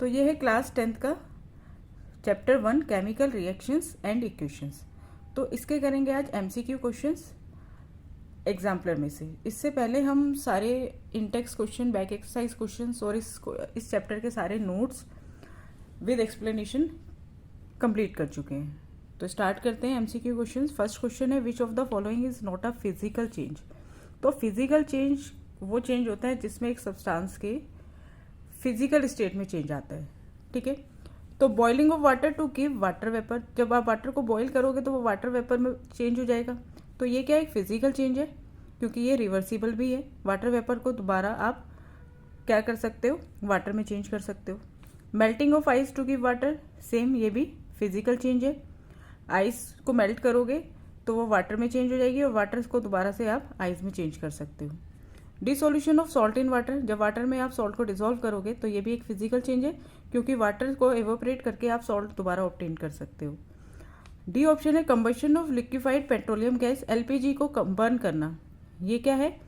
तो ये है क्लास 10th का chapter 1 chemical reactions and equations. तो इसके करेंगे आज एमसीक्यू क्वेश्चंस एग्जाम्पलर में से। इससे पहले हम सारे Intex question, back exercise questions और इस चैप्टर के सारे नोट्स विद एक्सप्लेनेशन कंप्लीट कर चुके हैं। तो स्टार्ट करते हैं एमसीक्यू क्वेश्चंस। फर्स्ट क्वेश्चन है which of the following is not a physical change. तो फिजिकल चेंज वो चेंज होता है जिसमें एक सब्सटेंस के फिजिकल स्टेट में चेंज आता है। ठीक है, तो boiling of water to give water vapour, जब आप वाटर को बॉईल करोगे तो वो वाटर वेपर में चेंज हो जाएगा। तो ये क्या एक फिजिकल चेंज है, क्योंकि ये रिवर्सिबल भी है। वाटर वेपर को दोबारा आप क्या कर सकते हो, वाटर में चेंज कर सकते हो। Melting of ice to give water, same ये भी फिजिकल चेंज है। आइस को मेल्ट करोगे तो वो वाटर में चेंज हो जाएगी और वाटर को दोबारा से आप आइस में चेंज कर सकते हो। Dissolution of salt in water, जब वाटर में आप सॉल्ट को डिसॉल्व करोगे तो ये भी एक फिजिकल चेंज है, क्योंकि वाटर को एवोपरेट करके आप सॉल्ट दोबारा ऑब्टेन कर सकते हो। डी ऑप्शन है combustion of liquefied petroleum gas, LPG को बर्न करना। ये क्या है,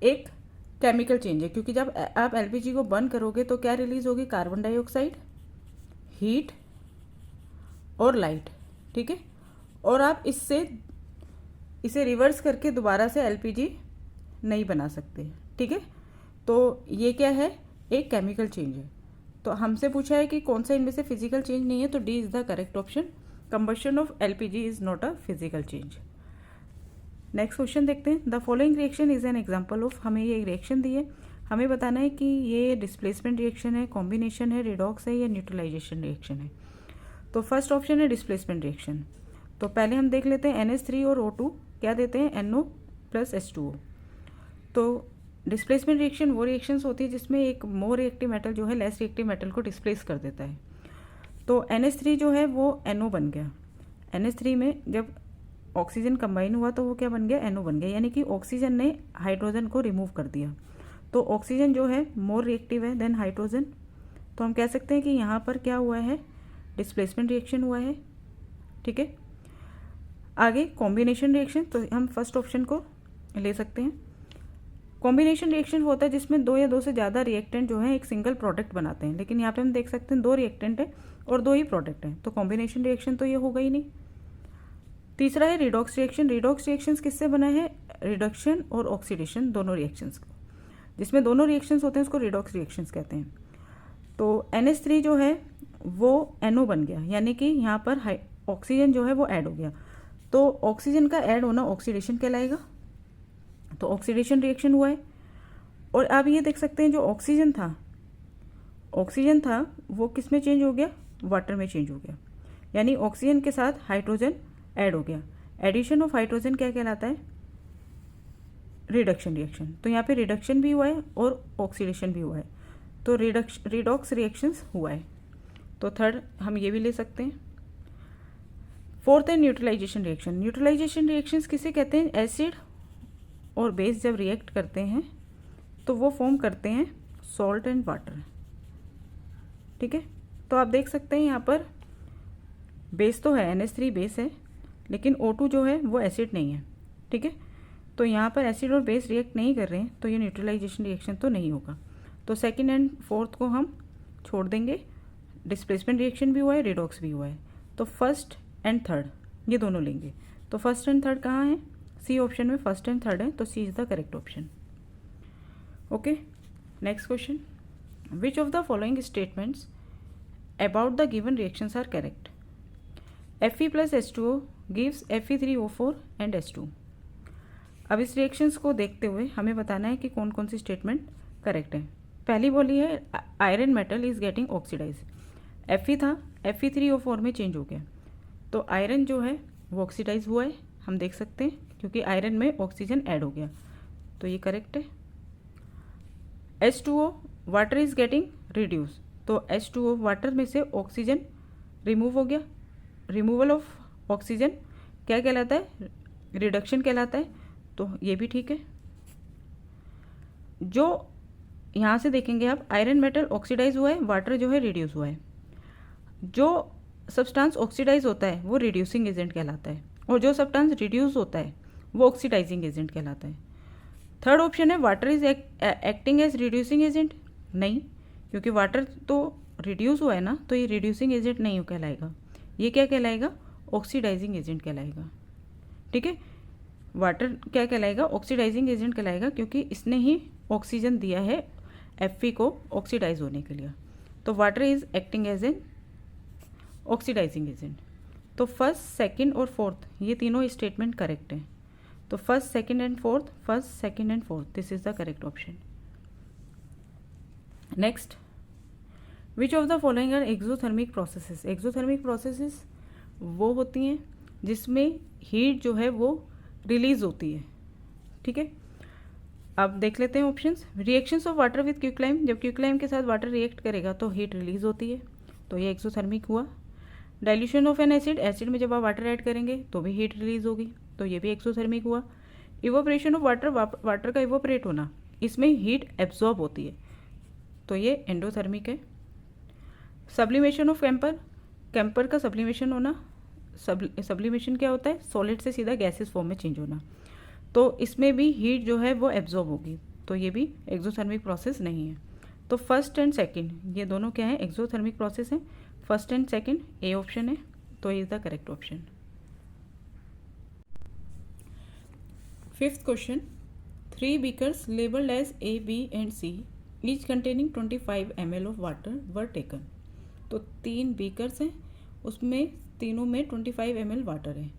एक केमिकल चेंज है, क्योंकि जब आप एलपीजी को बर्न करोगे तो क्या रिलीज होगी, कार्बन डाइऑक्साइड, हीट और लाइट। ठीक है, और आप इसे रिवर्स करके दोबारा से एलपीजी नहीं बना सकते। ठीक है, तो ये क्या है, एक केमिकल चेंज है। तो हमसे पूछा है कि कौन सा इनमें से फिजिकल चेंज नहीं है, तो D is the correct option. Combustion of LPG is not a physical change. Next question देखते हैं। The following reaction is an example of, हमें ये रिएक्शन दी है, हमें बताना है कि ये डिस्प्लेसमेंट रिएक्शन है, कॉम्बिनेशन है, रिडॉक्स है या न्यूट्रलाइजेशन रिएक्शन है। तो फर्स्ट ऑप्शन है डिस्प्लेसमेंट रिएक्शन। तो पहले हम देख लेते हैं NH3 और O2 क्या देते हैं, NO प्लस H2O। तो डिस्प्लेसमेंट रिएक्शन वो रिएक्शंस होती है जिसमें एक मोर रिएक्टिव मेटल जो है लेस रिएक्टिव मेटल को डिस्प्लेस कर देता है। तो NH3 जो है वो NO बन गया। NH3 में जब ऑक्सीजन कंबाइन हुआ तो वो क्या बन गया, NO बन गया, यानी कि ऑक्सीजन ने हाइड्रोजन को रिमूव कर दिया। तो ऑक्सीजन जो है मोर रिएक्टिव है देन हाइड्रोजन। तो हम कह सकते हैं कि यहाँ पर क्या हुआ है, डिस्प्लेसमेंट रिएक्शन हुआ है। ठीक है, आगे कॉम्बिनेशन रिएक्शन, तो हम फर्स्ट ऑप्शन को ले सकते हैं। कॉम्बिनेशन रिएक्शन होता है जिसमें दो या दो से ज़्यादा रिएक्टेंट जो है एक सिंगल प्रोडक्ट बनाते हैं, लेकिन यहाँ पे हम देख सकते हैं दो रिएक्टेंट है और दो ही प्रोडक्ट हैं, तो कॉम्बिनेशन रिएक्शन तो ये होगा ही नहीं। तीसरा है रिडॉक्स रिएक्शन। रिडॉक्स रिएक्शंस किससे बना है, रिडक्शन और ऑक्सीडेशन दोनों रिएक्शंस को, जिसमें दोनों रिएक्शंस होते हैं उसको रिडॉक्स रिएक्शंस कहते हैं। तो NH3 जो है वो NO बन गया, यानी कि यहाँ पर ऑक्सीजन जो है वो ऐड हो गया। तो ऑक्सीजन का ऐड होना ऑक्सीडेशन कहलाएगा, तो ऑक्सीडेशन रिएक्शन हुआ है। और आप ये देख सकते हैं जो ऑक्सीजन था वो किस में चेंज हो गया, वाटर में चेंज हो गया, यानी ऑक्सीजन के साथ हाइड्रोजन ऐड हो गया। एडिशन ऑफ हाइड्रोजन क्या कहलाता है, रिडक्शन रिएक्शन। तो यहाँ पे रिडक्शन भी हुआ है और ऑक्सीडेशन भी हुआ है, तो रिडॉक्स रिएक्शंस हुआ है। तो थर्ड हम ये भी ले सकते हैं। फोर्थ है न्यूट्रलाइजेशन रिएक्शन। न्यूट्रलाइजेशन रिएक्शंस किसे कहते हैं, एसिड और बेस जब रिएक्ट करते हैं तो वो फॉर्म करते हैं सॉल्ट एंड वाटर। ठीक है, तो आप देख सकते हैं यहाँ पर बेस तो है, NH3 बेस है, लेकिन O2 जो है वो एसिड नहीं है। ठीक है, तो यहाँ पर एसिड और बेस रिएक्ट नहीं कर रहे हैं, तो ये न्यूट्रलाइजेशन रिएक्शन तो नहीं होगा। तो सेकेंड एंड फोर्थ को हम छोड़ देंगे। डिस्प्लेसमेंट रिएक्शन भी हुआ है, रिडॉक्स भी हुआ है, तो फर्स्ट एंड थर्ड ये दोनों लेंगे। तो फर्स्ट एंड थर्ड कहाँ है, सी ऑप्शन में फर्स्ट एंड थर्ड है, तो C is the correct option. Okay, next question. Which of the following statements about the given reactions are correct. Fe plus H2O gives Fe3O4 and H2। अब इस reactions को देखते हुए हमें बताना है कि कौन कौन सी स्टेटमेंट करेक्ट है। पहली बोली है iron metal is getting oxidise. Fe था, Fe3O4 में चेंज हो गया, तो आयरन जो है वो ऑक्सीडाइज हुआ है, हम देख सकते हैं, क्योंकि आयरन में ऑक्सीजन ऐड हो गया, तो ये करेक्ट है। H2O water is getting reduce, तो H2O वाटर में से ऑक्सीजन रिमूव हो गया। रिमूवल ऑफ ऑक्सीजन क्या कहलाता है, रिडक्शन कहलाता है, तो ये भी ठीक है। जो यहाँ से देखेंगे आप, आयरन मेटल ऑक्सीडाइज हुआ है, वाटर जो है रिड्यूस हुआ है। जो सब्सटेंस ऑक्सीडाइज होता है वो रिड्यूसिंग एजेंट कहलाता है, और जो सब्सटेंस रिड्यूस होता है वो ऑक्सीडाइजिंग एजेंट कहलाता है। थर्ड ऑप्शन है water is acting as reducing agent, नहीं, क्योंकि वाटर तो रिड्यूस हुआ है ना, तो ये रिड्यूसिंग एजेंट नहीं कहलाएगा, ये क्या कहलाएगा, ऑक्सीडाइजिंग एजेंट कहलाएगा। ठीक है, वाटर क्या कहलाएगा, ऑक्सीडाइजिंग एजेंट कहलाएगा, क्योंकि इसने ही ऑक्सीजन दिया है Fe को ऑक्सीडाइज होने के लिए। तो water is acting as an oxidising agent. तो फर्स्ट, सेकंड और फोर्थ ये तीनों स्टेटमेंट करेक्ट हैं। तो first, second and fourth, first, second and fourth, this is the correct option. Next, which of the following are exothermic processes. Exothermic processes वो होती हैं जिसमें हीट जो है वो रिलीज होती है। ठीक है, अब देख लेते हैं options. Reactions of water with quicklime, जब क्विकलाइम के साथ वाटर रिएक्ट करेगा तो हीट रिलीज होती है, तो ये एक्सोथर्मिक हुआ। Dilution of N acid, acid में जब आप वाटर ऐड करेंगे तो भी हीट रिलीज होगी, तो ये भी एक्सोथर्मिक हुआ। इवोपरेशन ऑफ वाटर, वाटर का इवोपरेट होना, इसमें हीट एब्जॉर्ब होती है, तो ये एंडोथर्मिक है। सब्लिमेशन ऑफ कैंपर, कैंपर का सब्लिमेशन होना, सब्लिमेशन क्या होता है, सॉलिड से सीधा गैसेस फॉर्म में चेंज होना, तो इसमें भी हीट जो है वो एब्जॉर्ब होगी, तो ये भी एक्सोथर्मिक प्रोसेस नहीं है। तो फर्स्ट एंड सेकंड ये दोनों क्या है, एक्सोथर्मिक प्रोसेस हैं। First and second A option है, तो is the correct option. Fifth question, 3 beakers labelled as A, B and C each containing 25 ml of water were taken। तो 3 बीकर्स हैं, उसमें तीनों में 25 ml वाटर है।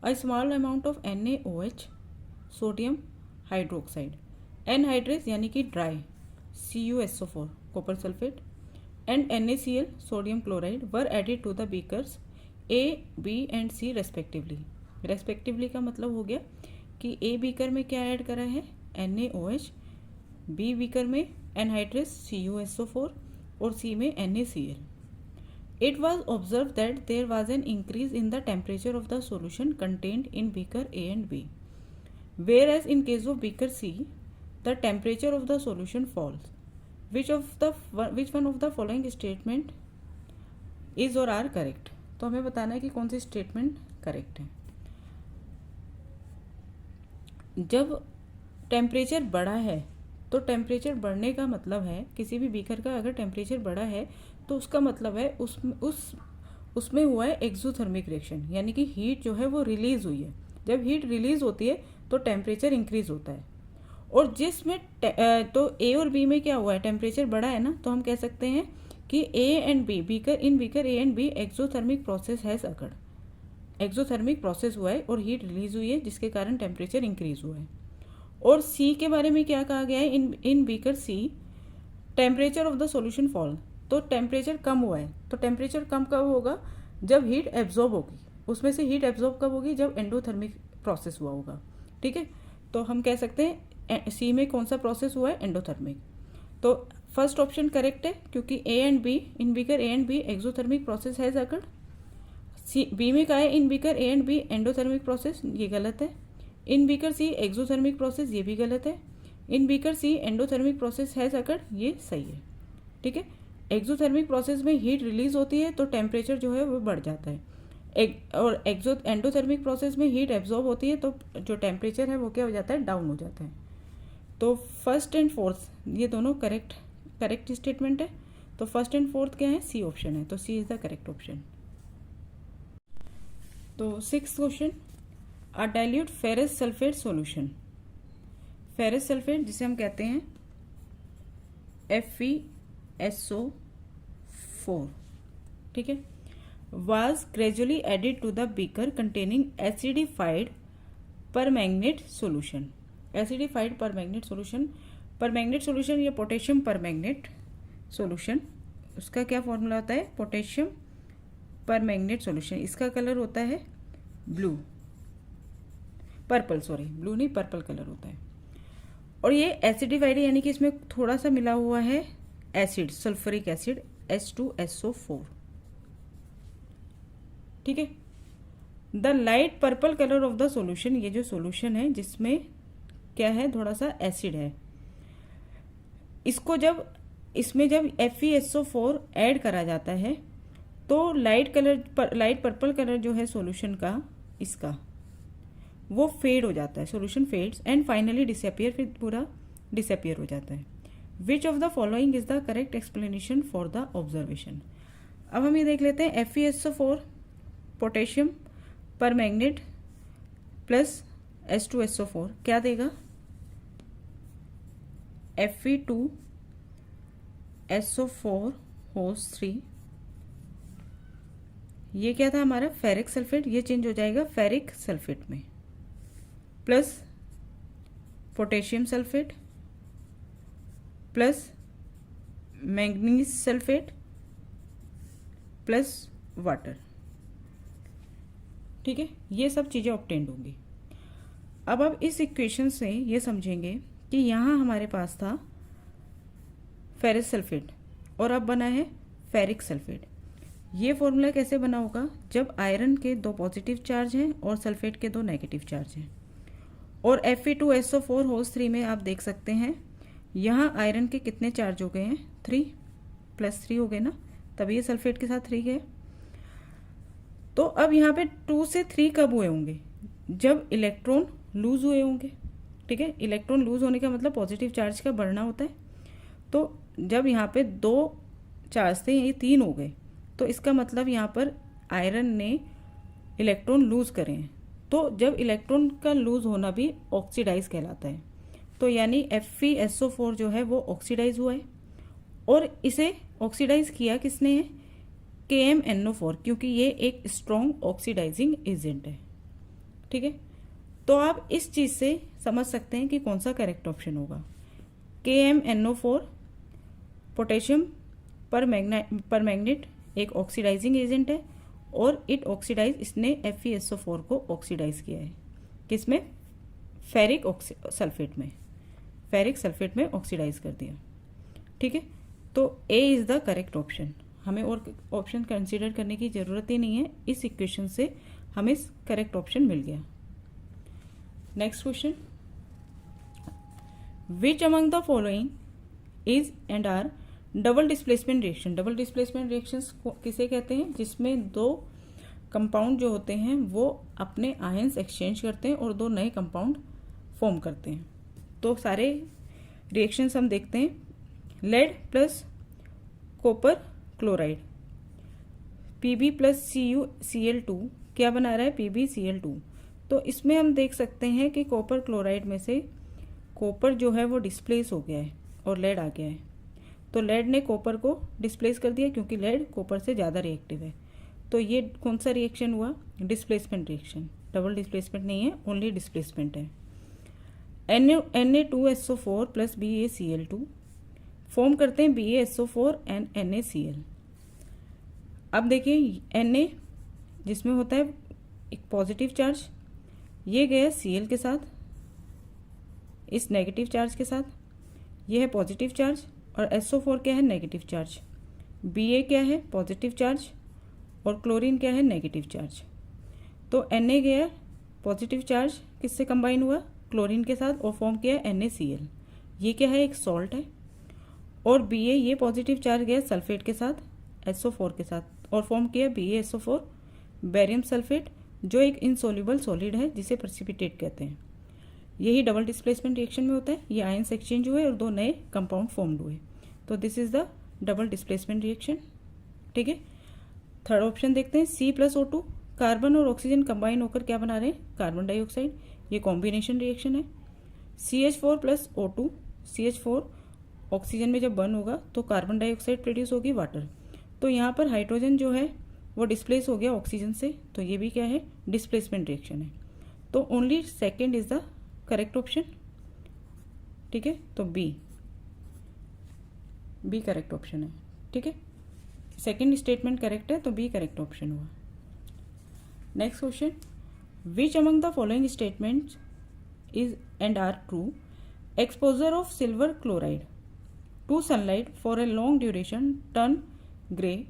A small amount of NaOH, sodium hydroxide, anhydrous यानी कि dry, CuSO4 copper sulphate and NaCl sodium chloride were added to the beakers A, B and C respectively. Respectively का मतलब हो गया कि A बीकर में क्या ऐड करा है, NaOH, B बीकर में एनहाइड्रेस CuSO4 और C में NaCl। It was observed that there was an increase in the temperature of the solution contained in beaker A and B, whereas in case of beaker C, the temperature of the solution falls. Which one of the following statement is or are correct? तो हमें बताना है कि कौन सी statement correct है। जब temperature बढ़ा है, तो टेम्परेचर बढ़ने का मतलब है, किसी भी बीकर का अगर टेम्परेचर बढ़ा है तो उसका मतलब है उसमें हुआ है एक्सोथर्मिक रिएक्शन, यानी कि हीट जो है वो रिलीज हुई है। जब हीट रिलीज होती है तो टेम्परेचर इंक्रीज होता है, और जिसमें तो ए और बी में क्या हुआ है, टेम्परेचर बढ़ा है ना, तो हम कह सकते हैं कि A and B, beaker A and B exothermic process has occurred. Exothermic process हुआ है और हीट रिलीज हुई है, जिसके कारण टेम्परेचर इंक्रीज हुआ है। और सी के बारे में क्या कहा गया है, in beaker C temperature of the solution fall, तो टेम्परेचर कम हुआ है। तो टेम्परेचर कम कब होगा, जब हीट एब्जॉर्ब होगी, उसमें से हीट एब्जॉर्ब कब होगी, जब एंडोथर्मिक प्रोसेस हुआ होगा। ठीक है, तो हम कह सकते हैं सी में कौन सा प्रोसेस हुआ है, एंडोथर्मिक। तो फर्स्ट ऑप्शन करेक्ट है, क्योंकि A and B, in beaker A and B exothermic process has occurred. C B में कहा है in beaker A and B endothermic process, ये गलत है। In beaker C exothermic process, ये भी गलत है। In beaker C endothermic process has occurred, ये सही है। ठीक है, एक्सोथर्मिक प्रोसेस में हीट रिलीज होती है तो टेम्परेचर जो है वो बढ़ जाता है, और एंडोथर्मिक प्रोसेस में हीट एब्जॉर्ब होती है तो जो टेम्परेचर है वो क्या हो जाता है, डाउन हो जाता है। तो फर्स्ट एंड फोर्थ ये दोनों करेक्ट स्टेटमेंट है। तो फर्स्ट एंड फोर्थ क्या है, सी ऑप्शन है, तो C is the correct option. तो सिक्स्थ क्वेश्चन, अ dilute ferrous sulphate solution. Ferrous sulphate जिसे हम कहते हैं FeSO4, ठीक है, was gradually added to the beaker containing acidified permanganate solution। Acidified permanganate solution, permanganate solution या पोटेशियम परमैंगनेट सॉल्यूशन, उसका क्या फॉर्मूला होता है, पोटेशियम परमैंगनेट सॉल्यूशन। इसका कलर होता है ब्लू, पर्पल, सॉरी ब्लू नहीं पर्पल कलर होता है। और ये एसिडिफाइड यानी कि इसमें थोड़ा सा मिला हुआ है एसिड, सल्फ्यूरिक एसिड H2SO4। ठीक है, the light purple colour of the solution, ये जो सॉल्यूशन है जिसमें क्या है, थोड़ा सा एसिड है, इसको जब इसमें जब FeSO4 ऐड करा जाता है तो लाइट पर्पल कलर जो है सॉल्यूशन का, इसका वो फेड हो जाता है, solution fades and finally disappear, फिर पूरा डिसअपियर हो जाता है। Which of the following is the correct explanation for the observation. अब हम ये देख लेते हैं FeSO4 पोटेशियम पर मैग्नेट प्लस H2SO4 क्या देगा। Fe2SO4 ये क्या था हमारा फेरिक सल्फेट, ये चेंज हो जाएगा फेरिक सल्फेट में, plus potassium sulphate plus manganese sulphate plus water. ठीक है, ये सब चीज़ें ऑब्टेन्ड होंगी। अब आप इस इक्वेशन से ये समझेंगे कि यहाँ हमारे पास था फेरस सल्फेट और अब बना है फेरिक सल्फेट। ये फॉर्मूला कैसे बना होगा, जब आयरन के 2 पॉजिटिव चार्ज हैं और सल्फेट के 2 नेगेटिव चार्ज हैं। और Fe2SO4 में आप देख सकते हैं यहाँ आयरन के कितने चार्ज हो गए हैं, 3 + 3 हो गए ना, तभी ये सल्फेट के साथ 3 गए। तो अब यहाँ पे 2 से 3 कब हुए होंगे, जब इलेक्ट्रॉन लूज हुए होंगे। ठीक है, इलेक्ट्रॉन लूज होने का मतलब पॉजिटिव चार्ज का बढ़ना होता है। तो जब यहाँ पे 2 चार्ज थे, ये 3 हो गए, तो इसका मतलब यहाँ पर आयरन ने इलेक्ट्रॉन लूज करे हैं। तो जब इलेक्ट्रॉन का लूज होना भी ऑक्सीडाइज कहलाता है। तो यानी FeSO4 जो है वो ऑक्सीडाइज हुआ है, और इसे ऑक्सीडाइज किया किसने है, KMnO4, क्योंकि ये एक स्ट्रॉन्ग ऑक्सीडाइजिंग एजेंट है। ठीक है, तो आप इस चीज़ से समझ सकते हैं कि कौन सा करेक्ट ऑप्शन होगा। KMnO4 पोटेशियम पर मैग्नेट एक ऑक्सीडाइजिंग एजेंट है, और इट ऑक्सीडाइज, इसने FeSO4 को ऑक्सीडाइज किया है किसमें, फेरिक सल्फेट में ऑक्सीडाइज कर दिया। ठीक है, तो A is the correct option. हमें और ऑप्शन कंसीडर करने की ज़रूरत ही नहीं है, इस इक्वेशन से हमें करेक्ट ऑप्शन मिल गया। Next question, which among the following is and are double displacement reaction. Double displacement reactions किसे कहते हैं, जिसमें 2 कंपाउंड जो होते हैं वो अपने आयंस एक्सचेंज करते हैं और 2 नए कंपाउंड फॉर्म करते हैं। तो सारे रिएक्शंस हम देखते हैं। Lead plus copper chloride, Pb + CuCl2 क्या बना रहा है, PbCl2। तो इसमें हम देख सकते हैं कि कॉपर क्लोराइड में से कॉपर जो है वो डिस्प्लेस हो गया है और लेड आ गया है। तो लेड ने कॉपर को डिस्प्लेस कर दिया, क्योंकि लेड कॉपर से ज़्यादा रिएक्टिव है। तो ये कौन सा रिएक्शन हुआ, डिस्प्लेसमेंट रिएक्शन। डबल डिस्प्लेसमेंट नहीं है, ओनली डिस्प्लेसमेंट है। Na2SO4 + BaCl2 फॉर्म करते हैं BaSO4 and NaCl। अब देखिए Na जिसमें होता है एक पॉजिटिव चार्ज, ये गया Cl के साथ, इस नेगेटिव चार्ज के साथ, ये है पॉजिटिव चार्ज, और SO4 क्या है, नेगेटिव चार्ज। Ba क्या है, पॉजिटिव चार्ज, और क्लोरीन क्या है, नेगेटिव चार्ज। तो Na गया पॉजिटिव चार्ज किससे कंबाइन हुआ, क्लोरीन के साथ, और फॉर्म किया NaCl। ये क्या है, एक सॉल्ट है। और Ba ये पॉजिटिव चार्ज गया सल्फेट के साथ, SO4 के साथ, और फॉर्म किया BaSO4 बेरियम सल्फेट, जो एक इनसोल्यूबल सॉलिड है जिसे प्रेसिपिटेट कहते हैं। यही डबल डिस्प्लेसमेंट रिएक्शन में होता है। ये आयंस एक्सचेंज हुए और 2 नए कंपाउंड फॉर्म्ड हुए। तो this is the double displacement reaction. ठीक है, थर्ड ऑप्शन देखते हैं, C + O2 कार्बन और ऑक्सीजन कंबाइन होकर क्या बना रहे हैं, कार्बन डाइऑक्साइड। ये कॉम्बिनेशन रिएक्शन है। CH4 + O2, CH4 ऑक्सीजन में जब बर्न होगा तो कार्बन डाइऑक्साइड प्रोड्यूस होगी, वाटर। तो यहाँ पर हाइड्रोजन जो है वो डिस्प्लेस हो गया ऑक्सीजन से, तो ये भी क्या है, डिस्प्लेसमेंट रिएक्शन है। तो only second is the correct option. ठीक है, तो बी करेक्ट ऑप्शन है। ठीक है, सेकेंड स्टेटमेंट करेक्ट है, तो बी करेक्ट ऑप्शन हुआ। Next question, which among the following statements is and are true. Exposure of silver chloride to sunlight for a long duration turn grey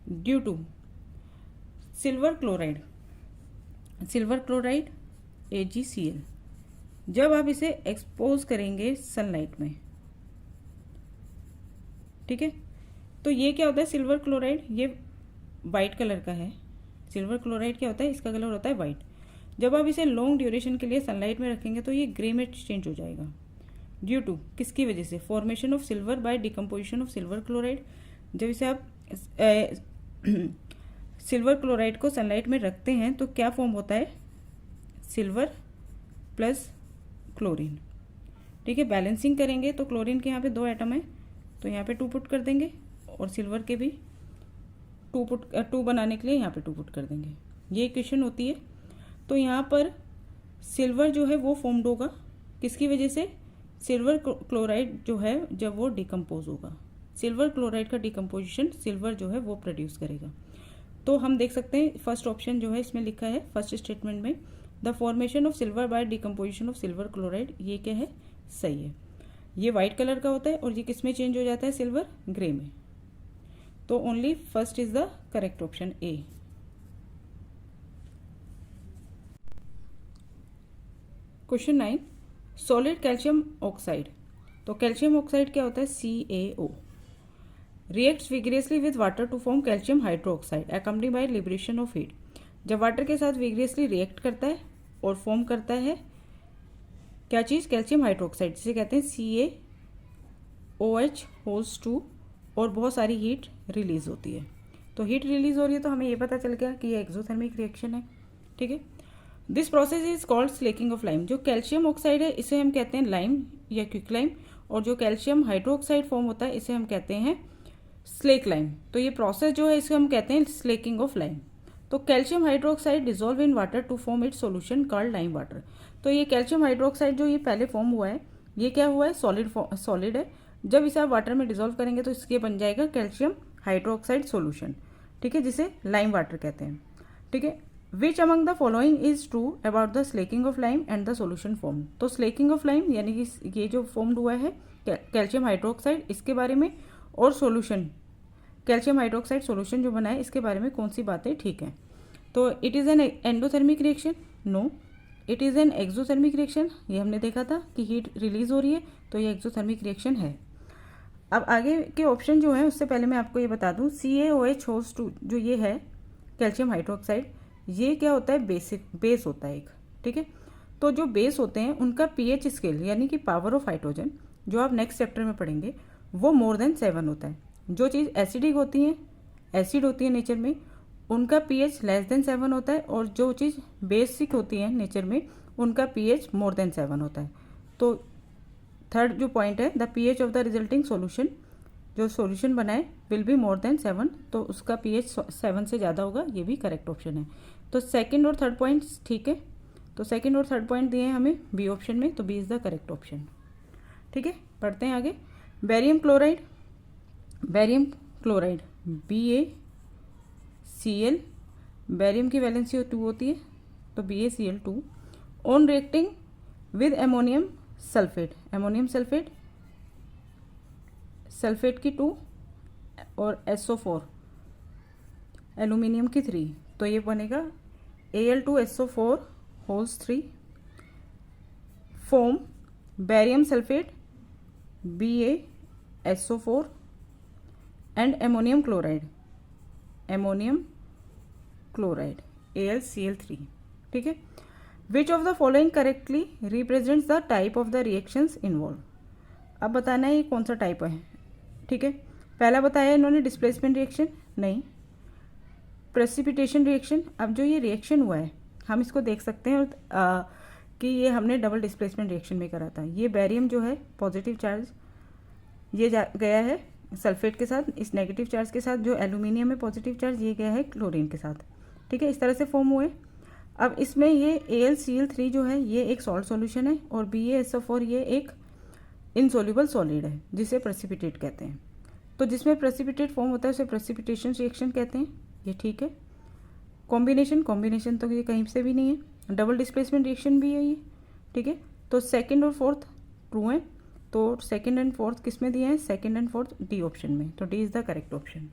due to. Silver chloride AgCl, जब आप इसे expose करेंगे sunlight में, ठीक है, तो ये क्या होता है, सिल्वर क्लोराइड ये वाइट कलर का है। सिल्वर क्लोराइड क्या होता है, इसका कलर होता है वाइट। जब आप इसे लॉन्ग ड्यूरेशन के लिए सनलाइट में रखेंगे तो ये ग्रे में चेंज हो जाएगा। ड्यू टू किसकी वजह से, formation of silver by decomposition of silver chloride. जब इसे आप सिल्वर क्लोराइड को सनलाइट में रखते हैं तो क्या फॉर्म होता है, सिल्वर प्लस क्लोरीन। ठीक है, बैलेंसिंग करेंगे तो क्लोरीन के यहाँ पे 2 एटम है तो यहाँ पे 2 पुट कर देंगे और सिल्वर के भी 2 बनाने के लिए यहाँ पे 2 पुट कर देंगे। ये इक्वेशन होती है। तो यहाँ पर सिल्वर जो है वो फॉर्म्ड होगा किसकी वजह से, सिल्वर क्लोराइड जो है जब वो डिकम्पोज होगा, सिल्वर क्लोराइड का डिकम्पोजिशन सिल्वर जो है वो प्रोड्यूस करेगा। तो हम देख सकते हैं फर्स्ट ऑप्शन जो है इसमें लिखा है फर्स्ट स्टेटमेंट में, the formation of silver by decomposition of silver chloride, ये क्या है, सही है। ये वाइट कलर का होता है और ये किस में चेंज हो जाता है, सिल्वर ग्रे में। तो only first is the correct option A. Question 9, solid calcium oxide. तो कैल्शियम ऑक्साइड क्या होता है, CaO, reacts vigorously with water to form calcium hydroxide accompany by liberation of heat. जब वाटर के साथ विग्रियसली रिएक्ट करता है और फॉर्म करता है क्या चीज़, कैल्शियम हाइड्रोक्साइड, जिसे कहते हैं CaOH2, और बहुत सारी हीट रिलीज होती है। तो हीट रिलीज हो रही है तो हमें ये पता चल गया कि ये एक्सोथर्मिक रिएक्शन है। ठीक है, this process is called slaking of lime. जो कैल्शियम ऑक्साइड है इसे हम कहते हैं लाइम या क्विक लाइम, और जो कैल्शियम हाइड्रोक्साइड फॉर्म होता है इसे हम कहते हैं स्लेक लाइम। तो ये प्रोसेस जो है इसे हम कहते हैं स्लेकिंग ऑफ लाइम। तो calcium hydroxide dissolve in water to form it solution called lime water. तो ये कैल्शियम हाइड्रोक्साइड जो ये पहले फॉर्म हुआ है ये क्या हुआ है, सॉलिड है। जब इसे आप वाटर में डिजोल्व करेंगे तो इसके बन जाएगा कैल्शियम हाइड्रोक्साइड सोल्यूशन। ठीक है, जिसे लाइम वाटर कहते हैं। ठीक है, विच among the following is true about the slaking of lime and the solution form. तो स्लेकिंग ऑफ लाइम यानी कि ये जो फॉर्म्ड हुआ है कैल्शियम हाइड्रोक्साइड, इसके बारे में, और सोल्यूशन कैल्शियम हाइड्रोक्साइड सोल्यूशन जो बना है इसके बारे में कौन सी बातें ठीक हैं। तो it is an endothermic reaction, no. It is an exothermic reaction, ये हमने देखा था कि हीट रिलीज हो रही है तो ये एक्सोथर्मिक रिएक्शन है। अब आगे के ऑप्शन जो है उससे पहले मैं आपको ये बता दूं, CaOH2 जो ये है कैल्शियम हाइड्रोक्साइड, ये क्या होता है, बेस होता है एक। ठीक है, तो जो बेस होते हैं उनका pH स्केल यानी कि पावर ऑफ हाइड्रोजन, जो आप नेक्स्ट चैप्टर में पढ़ेंगे, वो मोर देन 7 होता है। जो चीज़ एसिडिक होती है, एसिड होती है नेचर में, उनका pH लेस देन 7 होता है, और जो चीज़ बेसिक होती है नेचर में उनका pH मोर देन 7 होता है। तो थर्ड जो पॉइंट है, the pH of the resulting solution, जो सॉल्यूशन बनाए विल बी मोर देन 7, तो उसका pH 7 से ज़्यादा होगा, ये भी करेक्ट ऑप्शन है। तो सेकंड और थर्ड पॉइंट ठीक है, तो सेकंड और थर्ड पॉइंट दिए हैं हमें बी ऑप्शन में, तो B is the correct option. ठीक है, पढ़ते हैं आगे। बेरियम क्लोराइड, BaCl, बेरियम की वैलेंसी 2 होती है तो BaCl2, on reacting with ammonium sulphate, sulphate की 2 और SO4 एल्यूमिनियम की 3, तो ये बनेगा Al2SO4 holes 3, form barium sulphate BaSO4 and ammonium chloride AlCl3। ठीक है, which of the following correctly represents the type of the reactions involve. अब बताना है ये कौन सा टाइप है। ठीक है, पहला बताया इन्होंने डिस्प्लेसमेंट रिएक्शन, नहीं। प्रेसिपिटेशन रिएक्शन, अब जो ये रिएक्शन हुआ है हम इसको देख सकते हैं कि ये हमने डबल डिस्प्लेसमेंट रिएक्शन में करा था। ये बेरियम जो है पॉजिटिव चार्ज ये गया है सल्फेट के साथ, इस नेगेटिव चार्ज के साथ जो एल्यूमिनियम है पॉजिटिव चार्ज ये गया है क्लोरीन के साथ। ठीक है, इस तरह से फॉर्म हुए। अब इसमें ये AlCl3 जो है ये एक सॉल्ट सॉल्यूशन है, और BaSO4 ये एक इनसोल्यूबल सॉलिड है जिसे प्रेसिपिटेट कहते हैं। तो जिसमें प्रेसिपिटेट फॉर्म होता है उसे प्रेसिपिटेशन रिएक्शन कहते हैं, ये ठीक है। कॉम्बिनेशन तो ये कहीं से भी नहीं है, डबल डिस्प्लेसमेंट रिएक्शन भी है ये। ठीक है, तो सेकंड और फोर्थ ट्रू है, तो सेकंड एंड फोर्थ किस में दिए हैं, second and fourth D option में, तो D is the correct option.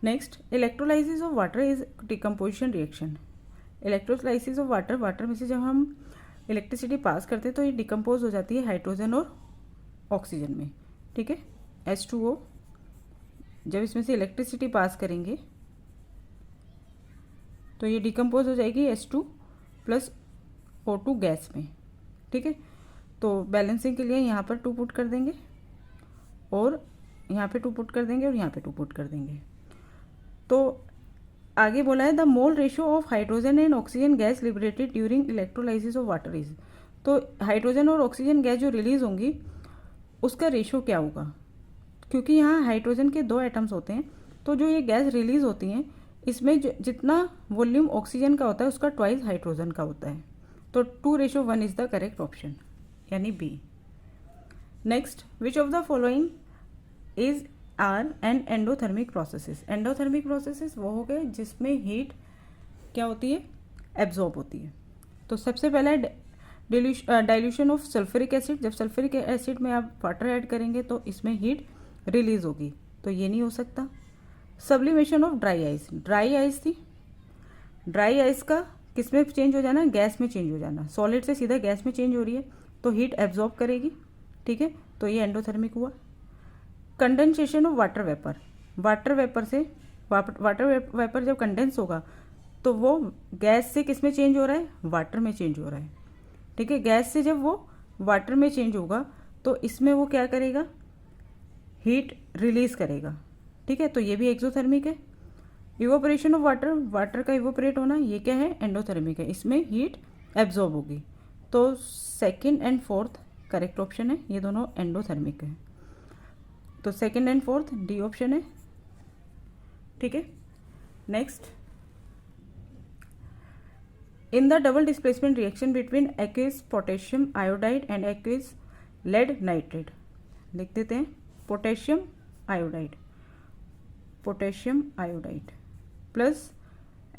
Next, electrolysis of water is decomposition reaction. Electrolysis of water में से जब हम इलेक्ट्रिसिटी पास करते हैं तो ये डिकम्पोज हो जाती है हाइड्रोजन और ऑक्सीजन में। ठीक है, H2O, जब इसमें से इलेक्ट्रिसिटी पास करेंगे तो ये डिकम्पोज हो जाएगी H2 + O2 गैस में। ठीक है, तो बैलेंसिंग के लिए यहाँ पर 2 पुट कर देंगे और यहाँ पे 2 पुट कर देंगे और यहाँ पे 2 पुट कर देंगे। तो आगे बोला है the mole ratio of hydrogen and oxygen gas liberated during electrolysis of water is. तो हाइड्रोजन और ऑक्सीजन गैस जो रिलीज होंगी उसका रेशियो क्या होगा, क्योंकि यहाँ हाइड्रोजन के 2 एटम्स होते हैं, तो जो ये गैस रिलीज होती हैं इसमें जितना वॉल्यूम ऑक्सीजन का होता है उसका ट्वाइस हाइड्रोजन का होता है। तो 2:1 इज द करेक्ट ऑप्शन, यानी B. Next, which of the following is are and endothermic processes. Endothermic processes वो हो गए जिसमें हीट क्या होती है, एब्जॉर्ब होती है। तो सबसे पहला डाइल्यूशन ऑफ सल्फ्यूरिक एसिड। जब सल्फ्यूरिक एसिड में आप वाटर ऐड करेंगे तो इसमें हीट रिलीज होगी, तो ये नहीं हो सकता। Sublimation of dry ice. Dry ice थी, ड्राई आइस का किस में चेंज हो जाना, गैस में चेंज हो जाना। सॉलिड से सीधा गैस में चेंज हो रही है तो हीट एब्जॉर्ब करेगी, ठीक है, तो ये एंडोथर्मिक हुआ। Condensation of water vapour. Water vapour से वाटर वेपर जब कंडेंस होगा तो वो गैस से किस में चेंज हो रहा है, वाटर में चेंज हो रहा है, ठीक है। गैस से जब वो वाटर में चेंज होगा तो इसमें वो क्या करेगा, हीट रिलीज करेगा, ठीक है, तो ये भी एक्सोथर्मिक है। इवोपरेशन ऑफ वाटर, वाटर का इवोपरेट होना, ये क्या है, एंडोथर्मिक है, इसमें हीट एब्जॉर्ब होगी। तो second and fourth correct option है, ये दोनों एंडोथर्मिक है। तो second and fourth D option है, ठीक है। Next, in the double displacement reaction between aqueous potassium iodide and aqueous lead nitrate, लिख देते हैं potassium iodide, potassium iodide plus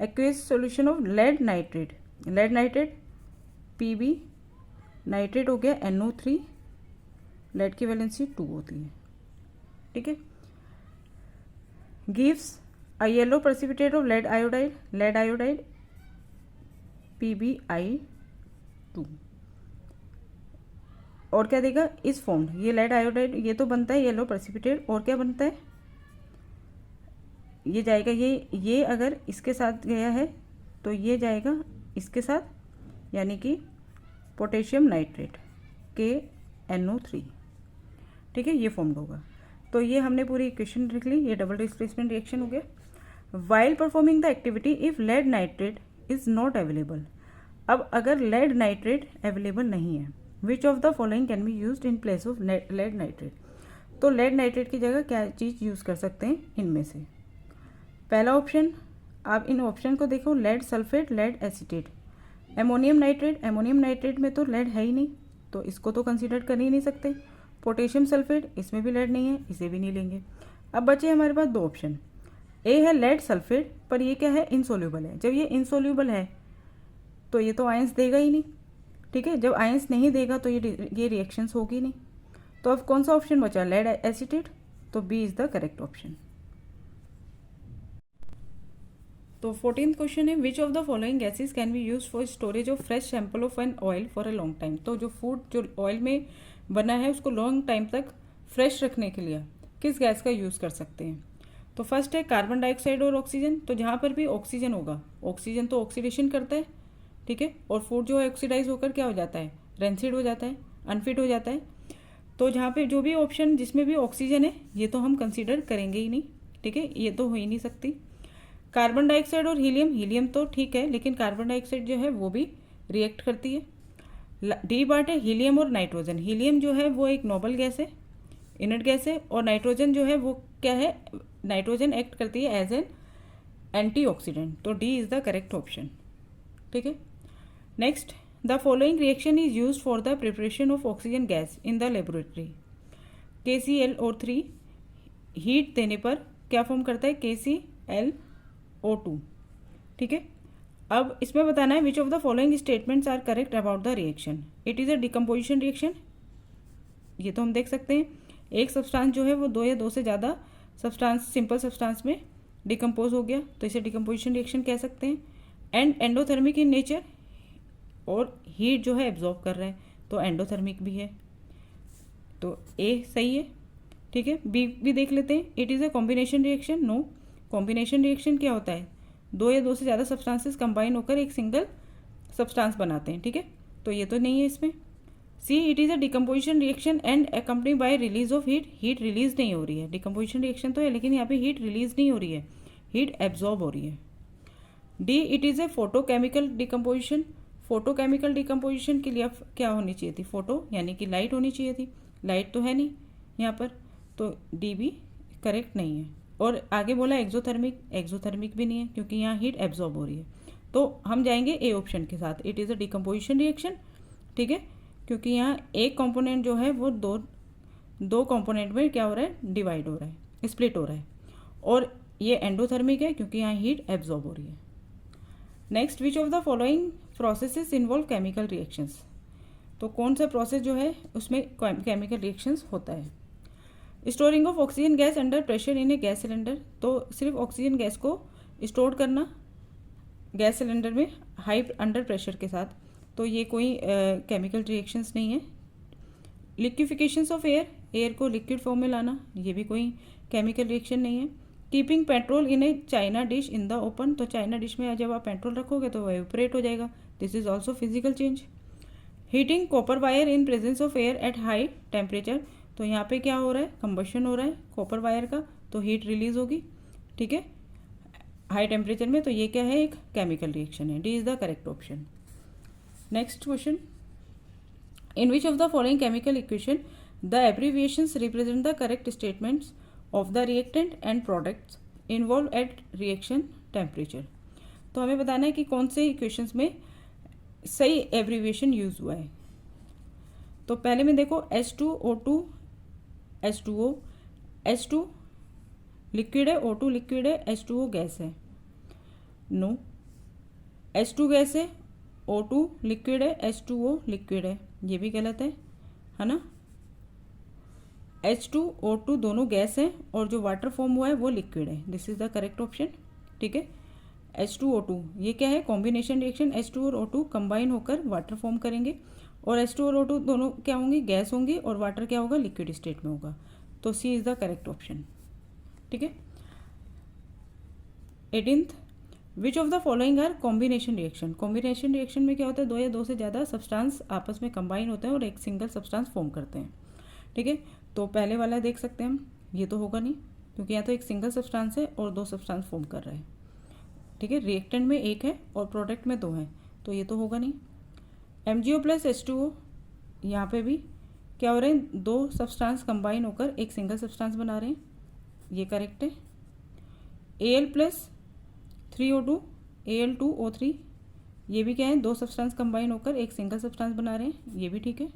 aqueous solution of lead nitrate. Lead nitrate Pb, nitrate हो गया NO3, lead की valency 2 होती है, ठीक है। Gives a yellow precipitate of lead iodide PbI2। और क्या देगा, इस फॉर्म्ड, ये लेड आयोडाइड ये तो बनता है येलो प्रेसिपिटेट, और क्या बनता है, ये जाएगा ये अगर इसके साथ गया है तो ये जाएगा इसके साथ, यानी कि पोटेशियम नाइट्रेट KNO3, ठीक है, ये फॉर्म्ड होगा। तो ये हमने पूरी इक्वेशन लिख ली, ये डबल डिस्प्लेसमेंट रिएक्शन हो गया। While performing the activity if lead nitrate is not available. अब अगर लेड नाइट्रेट अवेलेबल नहीं है, which of the following can be used in place of lead nitrate. तो लेड नाइट्रेट की जगह क्या चीज़ यूज़ कर सकते हैं इनमें से। पहला ऑप्शन, आप इन ऑप्शन को देखो, lead sulphate, lead acetate. Ammonium nitrate में तो लेड है ही नहीं, तो इसको तो कंसीडर कर ही नहीं सकते। पोटेशियम सल्फेट, इसमें भी लेड नहीं है, इसे भी नहीं लेंगे। अब बचे हमारे पास 2 ऑप्शन, ए है लेड सल्फेट, पर ये क्या है, इनसोल्यूबल है। जब ये इनसोल्यूबल है तो ये तो आयंस देगा ही नहीं, ठीक है, जब आयंस नहीं देगा तो ये रिएक्शंस होगी नहीं। तो अब कौन सा ऑप्शन बचा, लेड एसीटेट, तो B is the correct option. तो 14th क्वेश्चन है, which of the following gases can be use for storage of fresh sample of an oil for a long time. तो जो फूड जो oil में बना है उसको लॉन्ग टाइम तक फ्रेश रखने के लिए किस गैस का यूज़ कर सकते हैं। तो फर्स्ट है कार्बन डाइऑक्साइड और ऑक्सीजन। तो जहाँ पर भी ऑक्सीजन होगा, ऑक्सीजन तो ऑक्सीडेशन करता है, ठीक है, और फूड जो है ऑक्सीडाइज होकर क्या हो जाता है, रेंसिड हो जाता है, अनफिट हो जाता है। तो जहाँ पे जो भी ऑप्शन जिसमें भी ऑक्सीजन है ये तो हम कंसीडर करेंगे ही नहीं, ठीक है, ये तो हो ही नहीं सकती। कार्बन डाइऑक्साइड और हीलियम तो ठीक है, लेकिन कार्बन डाइऑक्साइड जो है वो भी रिएक्ट करती है। डी पार्ट है हीलियम और नाइट्रोजन। हीलियम जो है वो एक नोबल गैस है, इनर्ट गैस है, और नाइट्रोजन जो है वो क्या है, नाइट्रोजन एक्ट करती है एज एन एंटीऑक्सीडेंट। तो D is the correct option, ठीक है। Next, the following reaction is use for the preparation of oxygen gas in the laboratory. KClO3 heat देने पर क्या फॉर्म करता है, KClO2, ठीक है। अब इसमें बताना है which of the following statements are correct about the reaction. It is a decomposition reaction, ये तो हम देख सकते हैं, एक सब्सटेंस जो है वो 2 या 2 से ज़्यादा सब्सटेंस सिंपल सब्सटेंस में डिकम्पोज हो गया, तो इसे डिकम्पोजिशन रिएक्शन कह सकते हैं। एंड एंडोथर्मिक इन नेचर, और हीट जो है एब्जॉर्ब कर रहा है, तो एंडोथर्मिक भी है, तो ए सही है, ठीक है। बी भी देख लेते हैं, it is a combination reaction. No, combination reaction क्या होता है, 2 या 2 से ज़्यादा सब्सटेंसेस कंबाइन होकर एक सिंगल सब्सटेंस बनाते हैं, ठीक है, तो ये तो नहीं है इसमें। C it is a decomposition reaction and accompany by release of heat, heat release नहीं हो रही है, डिकम्पोजिशन रिएक्शन तो है लेकिन यहाँ पे हीट रिलीज नहीं हो रही है, हीट एब्जॉर्ब हो रही है। D it is a photochemical decomposition, photochemical decomposition के लिए अब क्या होनी चाहिए थी, फोटो यानी कि लाइट होनी चाहिए थी, लाइट तो है नहीं यहाँ पर, तो डी भी करेक्ट नहीं है। और आगे बोला एक्सोथर्मिक, एक्सोथर्मिक भी नहीं है क्योंकि यहाँ हीट एब्जॉर्ब हो रही है, तो हम जाएंगे ए ऑप्शन के साथ, it is a decomposition reaction, ठीक है, क्योंकि यहाँ एक कंपोनेंट जो है वो दो कंपोनेंट में क्या हो रहा है, डिवाइड हो रहा है, स्प्लिट हो रहा है, और ये एंडोथर्मिक है क्योंकि यहाँ हीट एब्जॉर्ब हो रही है। Next, which of the following processes involve chemical reactions, तो कौन सा प्रोसेस जो है उसमें केमिकल रिएक्शंस होता है। Storing of oxygen gas under pressure in A gas cylinder, तो सिर्फ ऑक्सीजन गैस को स्टोर करना गैस सिलेंडर में हाई अंडर प्रेशर के साथ, तो ये कोई केमिकल रिएक्शंस नहीं है। लिक्विफिकेशंस ऑफ एयर, एयर को लिक्विड फॉर्म में लाना, ये भी कोई केमिकल रिएक्शन नहीं है। Keeping petrol in A China dish in the open, तो चाइना डिश में जब आप पेट्रोल रखोगे तो वह इवेपोरेट हो जाएगा, this is also physical change. Heating copper wire in presence of air at high temperature, तो यहाँ पे क्या हो रहा है, कंबशन हो रहा है कॉपर वायर का, तो हीट रिलीज होगी, ठीक है, हाई टेम्परेचर में, तो ये क्या है, एक केमिकल रिएक्शन है, D is the correct option. Next question, in which of the following chemical equation the abbreviations represent the correct statements of the reactant and products involve at reaction temperature, तो हमें बताना है कि कौन से equations में सही एब्रीविएशन यूज हुआ है। तो पहले में देखो H2O2 H2O, H2 लिक्विड है, O2 लिक्विड है, H2O गैस है, नो, H2 गैस है, O2 लिक्विड है, H2O लिक्विड है, ये भी गलत है ना। H2O2 दोनों गैस है और जो वाटर फॉर्म हुआ है वो लिक्विड है, this is the correct option, ठीक है। H2O2 ये क्या है, कॉम्बिनेशन रिएक्शन, H2 और O2 कंबाइन होकर वाटर फॉर्म करेंगे, और H2 और O2 दोनों क्या होंगे, गैस होंगे, और वाटर क्या होगा, लिक्विड स्टेट में होगा, तो C is the correct option, ठीक है। 18th, which of the following are combination reaction, combination reaction में क्या होता है, दो या दो से ज़्यादा सब्सटेंस आपस में कंबाइन होते हैं और एक सिंगल सब्सटेंस फॉर्म करते हैं, ठीक है। तो पहले वाला देख सकते हैं हम, ये तो होगा नहीं क्योंकि यहाँ तो एक सिंगल सब्सटेंस है और दो सब्सटेंस फॉर्म कर रहा है, ठीक है, रिएक्टेंट में एक है और प्रोडक्ट में दो हैं, तो ये तो होगा नहीं। MgO प्लस H2O, यहाँ पे भी क्या हो रहे हैं, दो सब्सटेंस कंबाइन होकर एक सिंगल सब्सटेंस बना रहे हैं, ये करेक्ट है। Al प्लस 3O2 Al2O3, ये भी क्या है, दो सब्सटेंस कंबाइन होकर एक सिंगल सब्सटेंस बना रहे हैं, ये भी ठीक है।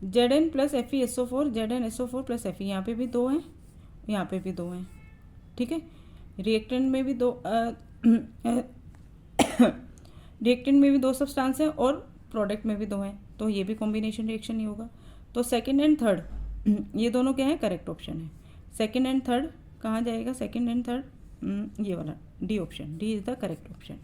Zn plus FeSO4, ZnSO4 plus Fe, यहाँ पे भी दो हैं, यहाँ पे भी दो हैं, ठीक है। रिएक्टेंट में भी दो रिएक्टेंट में भी दो सब्सटेंस हैं और प्रोडक्ट में भी दो हैं, तो ये भी कॉम्बिनेशन रिएक्शन नहीं होगा। तो सेकंड एंड थर्ड ये दोनों क्या है, करेक्ट ऑप्शन है। सेकंड एंड थर्ड कहाँ जाएगा, सेकंड एंड थर्ड ये वाला D option, D is the correct option.